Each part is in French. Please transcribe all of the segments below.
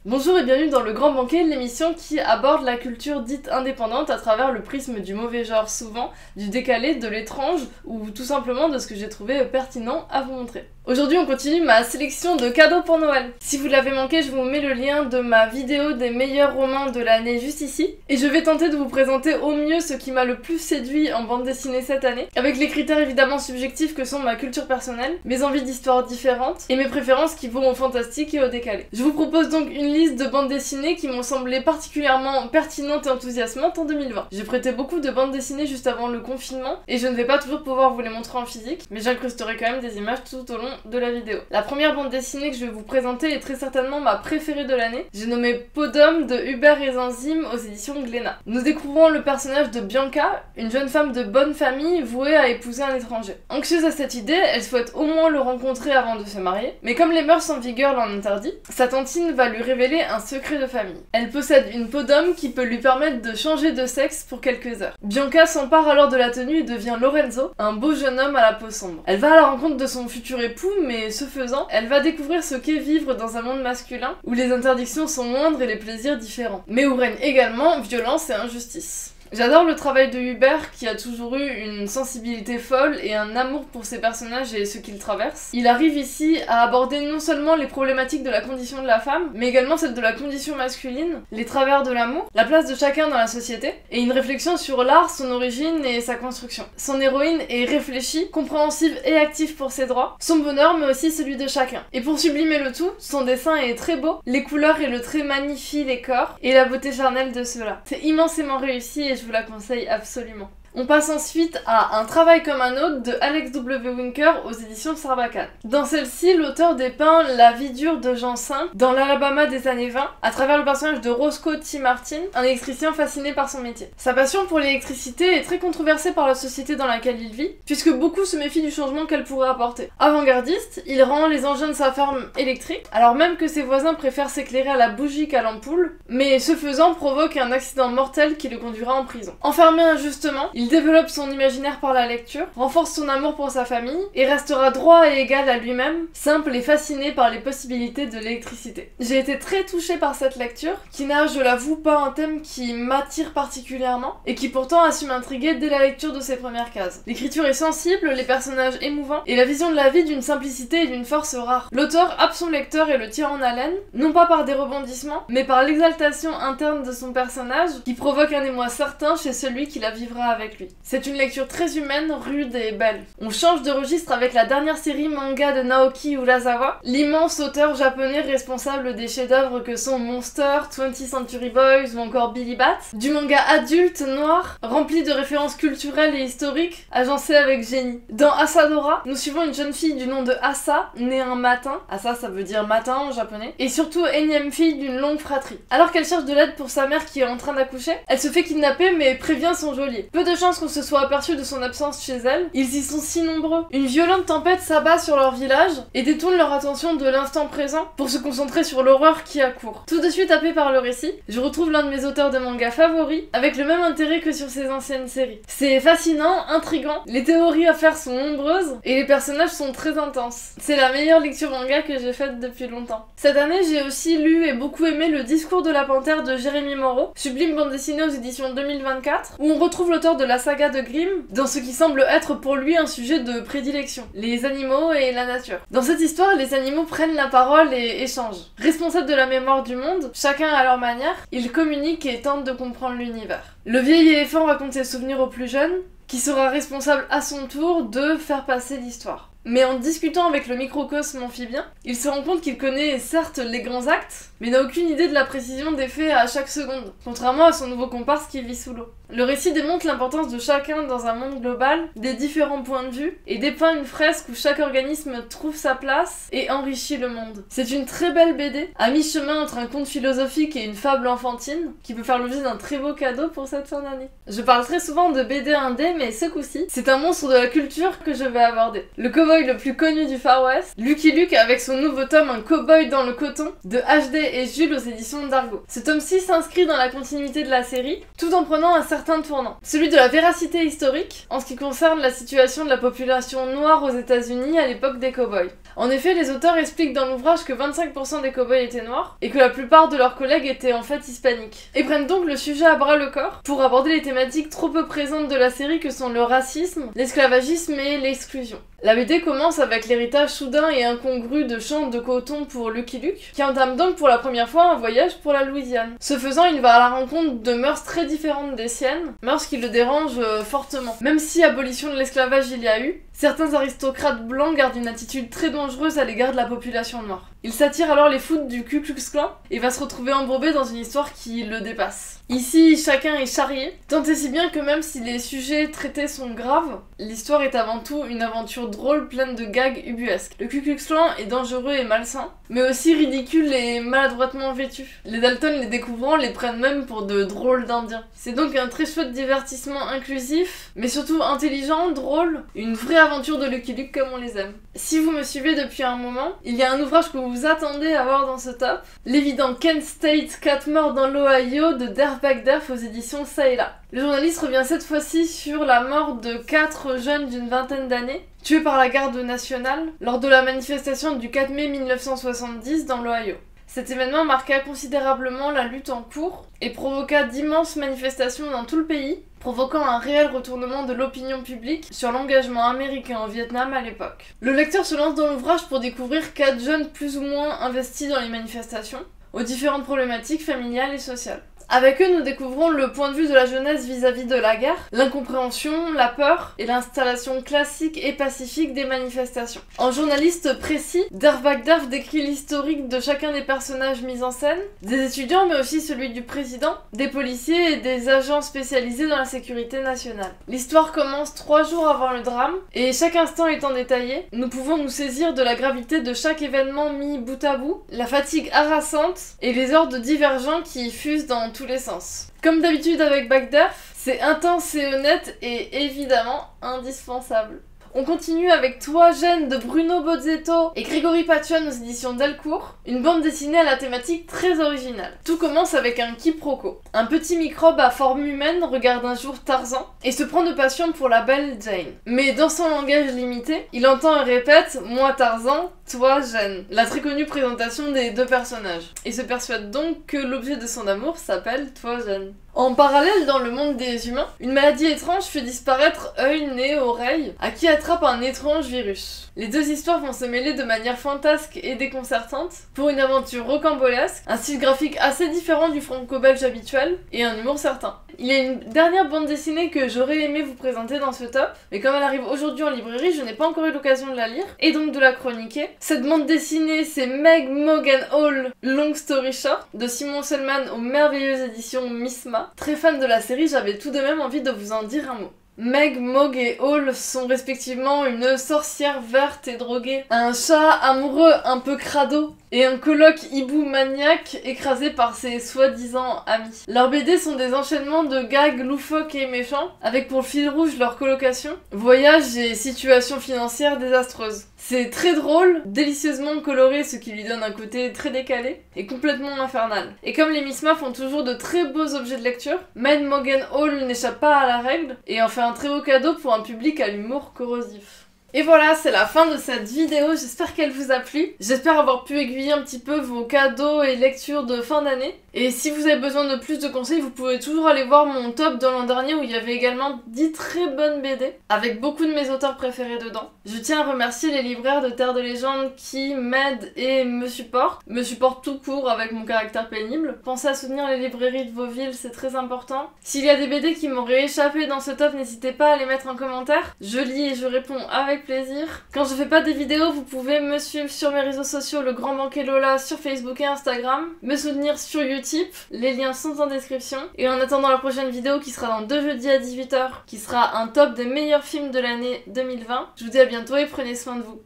Bonjour et bienvenue dans Le Grand Banquet, l'émission qui aborde la culture dite indépendante à travers le prisme du mauvais genre souvent, du décalé, de l'étrange ou tout simplement de ce que j'ai trouvé pertinent à vous montrer. Aujourd'hui on continue ma sélection de cadeaux pour Noël. Si vous l'avez manqué, je vous mets le lien de ma vidéo des meilleurs romans de l'année juste ici. Et je vais tenter de vous présenter au mieux ce qui m'a le plus séduit en bande dessinée cette année, avec les critères évidemment subjectifs que sont ma culture personnelle, mes envies d'histoires différentes et mes préférences qui vont au fantastique et au décalé. Je vous propose donc une liste de bandes dessinées qui m'ont semblé particulièrement pertinentes et enthousiasmantes en 2020. J'ai prêté beaucoup de bandes dessinées juste avant le confinement et je ne vais pas toujours pouvoir vous les montrer en physique, mais j'incrusterai quand même des images tout au long de la vidéo. La première bande dessinée que je vais vous présenter est très certainement ma préférée de l'année. J'ai nommé Peau d'homme de Hubert et Zanzime aux éditions Glénat. Nous découvrons le personnage de Bianca, une jeune femme de bonne famille vouée à épouser un étranger. Anxieuse à cette idée, elle souhaite au moins le rencontrer avant de se marier, mais comme les mœurs en vigueur l'en interdit, sa tantine va lui révéler un secret de famille. Elle possède une peau d'homme qui peut lui permettre de changer de sexe pour quelques heures. Bianca s'empare alors de la tenue et devient Lorenzo, un beau jeune homme à la peau sombre. Elle va à la rencontre de son futur époux, mais ce faisant, elle va découvrir ce qu'est vivre dans un monde masculin où les interdictions sont moindres et les plaisirs différents, mais où règne également violence et injustice. J'adore le travail de Hubert qui a toujours eu une sensibilité folle et un amour pour ses personnages et ce qu'ils traversent. Il arrive ici à aborder non seulement les problématiques de la condition de la femme, mais également celle de la condition masculine, les travers de l'amour, la place de chacun dans la société, et une réflexion sur l'art, son origine et sa construction. Son héroïne est réfléchie, compréhensive et active pour ses droits, son bonheur mais aussi celui de chacun. Et pour sublimer le tout, son dessin est très beau, les couleurs et le trait magnifient les corps, et la beauté charnelle de ceux-là. C'est immensément réussi et je vous la conseille absolument. On passe ensuite à Un travail comme un autre de Alex W. Winker aux éditions Sarbacane. Dans celle-ci, l'auteur dépeint la vie dure de Jean V dans l'Alabama des années 20 à travers le personnage de Roscoe T. Martin, un électricien fasciné par son métier. Sa passion pour l'électricité est très controversée par la société dans laquelle il vit, puisque beaucoup se méfient du changement qu'elle pourrait apporter. Avant-gardiste, il rend les engins de sa ferme électriques, alors même que ses voisins préfèrent s'éclairer à la bougie qu'à l'ampoule, mais ce faisant provoque un accident mortel qui le conduira en prison. Enfermé injustement, il développe son imaginaire par la lecture, renforce son amour pour sa famille et restera droit et égal à lui-même, simple et fasciné par les possibilités de l'électricité. J'ai été très touchée par cette lecture, qui n'a, je l'avoue, pas un thème qui m'attire particulièrement, et qui pourtant a su m'intriguer dès la lecture de ses premières cases. L'écriture est sensible, les personnages émouvants, et la vision de la vie d'une simplicité et d'une force rare. L'auteur happe son lecteur et le tire en haleine, non pas par des rebondissements, mais par l'exaltation interne de son personnage, qui provoque un émoi certain chez celui qui la vivra avec lui. C'est une lecture très humaine, rude et belle. On change de registre avec la dernière série manga de Naoki Urasawa, l'immense auteur japonais responsable des chefs-d'œuvre que sont Monster, 20th Century Boys ou encore Billy Bat, du manga adulte noir, rempli de références culturelles et historiques, agencé avec génie. Dans Asadora, nous suivons une jeune fille du nom de Asa, née un matin, Asa ça veut dire matin en japonais, et surtout énième fille d'une longue fratrie. Alors qu'elle cherche de l'aide pour sa mère qui est en train d'accoucher, elle se fait kidnapper mais prévient son geôlier. Peu de chance qu'on se soit aperçu de son absence chez elle, ils y sont si nombreux. Une violente tempête s'abat sur leur village et détourne leur attention de l'instant présent pour se concentrer sur l'horreur qui accourt. Tout de suite happé par le récit, je retrouve l'un de mes auteurs de manga favoris, avec le même intérêt que sur ses anciennes séries. C'est fascinant, intriguant, les théories à faire sont nombreuses et les personnages sont très intenses. C'est la meilleure lecture manga que j'ai faite depuis longtemps. Cette année, j'ai aussi lu et beaucoup aimé Le discours de la panthère de Jérémy Moreau, sublime bande dessinée aux éditions 2024, où on retrouve l'auteur de la saga de Grimm dans ce qui semble être pour lui un sujet de prédilection, les animaux et la nature. Dans cette histoire, les animaux prennent la parole et échangent. Responsables de la mémoire du monde, chacun à leur manière, ils communiquent et tentent de comprendre l'univers. Le vieil éléphant raconte ses souvenirs au plus jeune, qui sera responsable à son tour de faire passer l'histoire. Mais en discutant avec le microcosme amphibien, il se rend compte qu'il connaît certes les grands actes, mais n'a aucune idée de la précision des faits à chaque seconde, contrairement à son nouveau comparse qui vit sous l'eau. Le récit démontre l'importance de chacun dans un monde global, des différents points de vue, et dépeint une fresque où chaque organisme trouve sa place et enrichit le monde. C'est une très belle BD, à mi-chemin entre un conte philosophique et une fable enfantine, qui peut faire l'objet d'un très beau cadeau pour cette fin d'année. Je parle très souvent de BD indé, mais ce coup-ci, c'est un monstre de la culture que je vais aborder. Le cowboy cowboy le plus connu du Far West, Lucky Luke avec son nouveau tome Un cowboy dans le coton, de HD et Jules aux éditions d'Argo. Ce tome 6 s'inscrit dans la continuité de la série, tout en prenant un certain tournant. Celui de la véracité historique, en ce qui concerne la situation de la population noire aux États-Unis à l'époque des cowboys. En effet, les auteurs expliquent dans l'ouvrage que 25% des cowboys étaient noirs, et que la plupart de leurs collègues étaient en fait hispaniques. Et prennent donc le sujet à bras le corps, pour aborder les thématiques trop peu présentes de la série que sont le racisme, l'esclavagisme et l'exclusion. La BD commence avec l'héritage soudain et incongru de champs de coton pour Lucky Luke, qui entame donc pour la première fois un voyage pour la Louisiane. Ce faisant, il va à la rencontre de mœurs très différentes des siennes, mœurs qui le dérangent fortement. Même si abolition de l'esclavage il y a eu, certains aristocrates blancs gardent une attitude très dangereuse à l'égard de la population noire. Il s'attire alors les foudres du Ku Klux Klan et va se retrouver embourbé dans une histoire qui le dépasse. Ici, chacun est charrié, tant et si bien que même si les sujets traités sont graves, l'histoire est avant tout une aventure drôle pleine de gags ubuesques. Le Ku Klux Klan est dangereux et malsain, mais aussi ridicule et maladroitement vêtu. Les Dalton, les découvrant, les prennent même pour de drôles d'indiens. C'est donc un très chouette divertissement inclusif, mais surtout intelligent, drôle, une vraie aventure de Lucky Luke comme on les aime. Si vous me suivez depuis un moment, il y a un ouvrage que vous attendez à voir dans ce top, l'évident Kent State, 4 morts dans l'Ohio de Derf Bagderf aux éditions Ça et Là. Le journaliste revient cette fois-ci sur la mort de 4 jeunes d'une vingtaine d'années, tués par la garde nationale lors de la manifestation du 4 mai 1970 dans l'Ohio. Cet événement marqua considérablement la lutte en cours et provoqua d'immenses manifestations dans tout le pays, provoquant un réel retournement de l'opinion publique sur l'engagement américain au Vietnam à l'époque. Le lecteur se lance dans l'ouvrage pour découvrir 4 jeunes plus ou moins investis dans les manifestations, aux différentes problématiques familiales et sociales. Avec eux, nous découvrons le point de vue de la jeunesse vis-à-vis de la guerre, l'incompréhension, la peur et l'installation classique et pacifique des manifestations. En journaliste précis, Derf Bagderf décrit l'historique de chacun des personnages mis en scène, des étudiants mais aussi celui du président, des policiers et des agents spécialisés dans la sécurité nationale. L'histoire commence 3 jours avant le drame, et chaque instant étant détaillé, nous pouvons nous saisir de la gravité de chaque événement mis bout à bout, la fatigue harassante et les ordres divergents qui fusent dans tous les sens. Comme d'habitude avec Bagderf, c'est intense et honnête et évidemment indispensable. On continue avec Toi Gêne de Bruno Bozzetto et Grégory Patuan aux éditions Delcourt, une bande dessinée à la thématique très originale. Tout commence avec un quiproquo. Un petit microbe à forme humaine regarde un jour Tarzan et se prend de passion pour la belle Jane. Mais dans son langage limité, il entend et répète « Moi Tarzan, toi Gêne », la très connue présentation des deux personnages, et se persuade donc que l'objet de son amour s'appelle Toi Gêne. En parallèle, dans le monde des humains, une maladie étrange fait disparaître œil, nez, oreille, à qui attrape un étrange virus. Les deux histoires vont se mêler de manière fantasque et déconcertante pour une aventure rocambolesque, un style graphique assez différent du franco-belge habituel et un humour certain. Il y a une dernière bande dessinée que j'aurais aimé vous présenter dans ce top, mais comme elle arrive aujourd'hui en librairie, je n'ai pas encore eu l'occasion de la lire et donc de la chroniquer. Cette bande dessinée, c'est Meg, Mog and All Long Story Short de Simon Selman aux merveilleuses éditions Misma. Très fan de la série, j'avais tout de même envie de vous en dire un mot. Meg, Mog et Hall sont respectivement une sorcière verte et droguée, un chat amoureux un peu crado et un coloc hibou maniaque écrasé par ses soi-disant amis. Leurs BD sont des enchaînements de gags loufoques et méchants, avec pour fil rouge leur colocation, voyage et situations financières désastreuses. C'est très drôle, délicieusement coloré, ce qui lui donne un côté très décalé, et complètement infernal. Et comme les Misma font toujours de très beaux objets de lecture, Meg, Mog and Hall n'échappe pas à la règle, et en fait un très beau cadeau pour un public à l'humour corrosif. Et voilà, c'est la fin de cette vidéo, j'espère qu'elle vous a plu. J'espère avoir pu aiguiller un petit peu vos cadeaux et lectures de fin d'année. Et si vous avez besoin de plus de conseils, vous pouvez toujours aller voir mon top de l'an dernier où il y avait également 10 très bonnes BD, avec beaucoup de mes auteurs préférés dedans. Je tiens à remercier les libraires de Terre de Légende qui m'aident et me supportent tout court avec mon caractère pénible. Pensez à soutenir les librairies de vos villes, c'est très important. S'il y a des BD qui m'auraient échappé dans ce top, n'hésitez pas à les mettre en commentaire. Je lis et je réponds avec plaisir. Quand je fais pas des vidéos, vous pouvez me suivre sur mes réseaux sociaux, le Grand Banquet Lola sur Facebook et Instagram, me soutenir sur Utip, les liens sont en description. Et en attendant la prochaine vidéo qui sera dans 2 jeudis à 18 h, qui sera un top des meilleurs films de l'année 2020, je vous dis à bientôt et prenez soin de vous.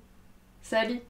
Salut!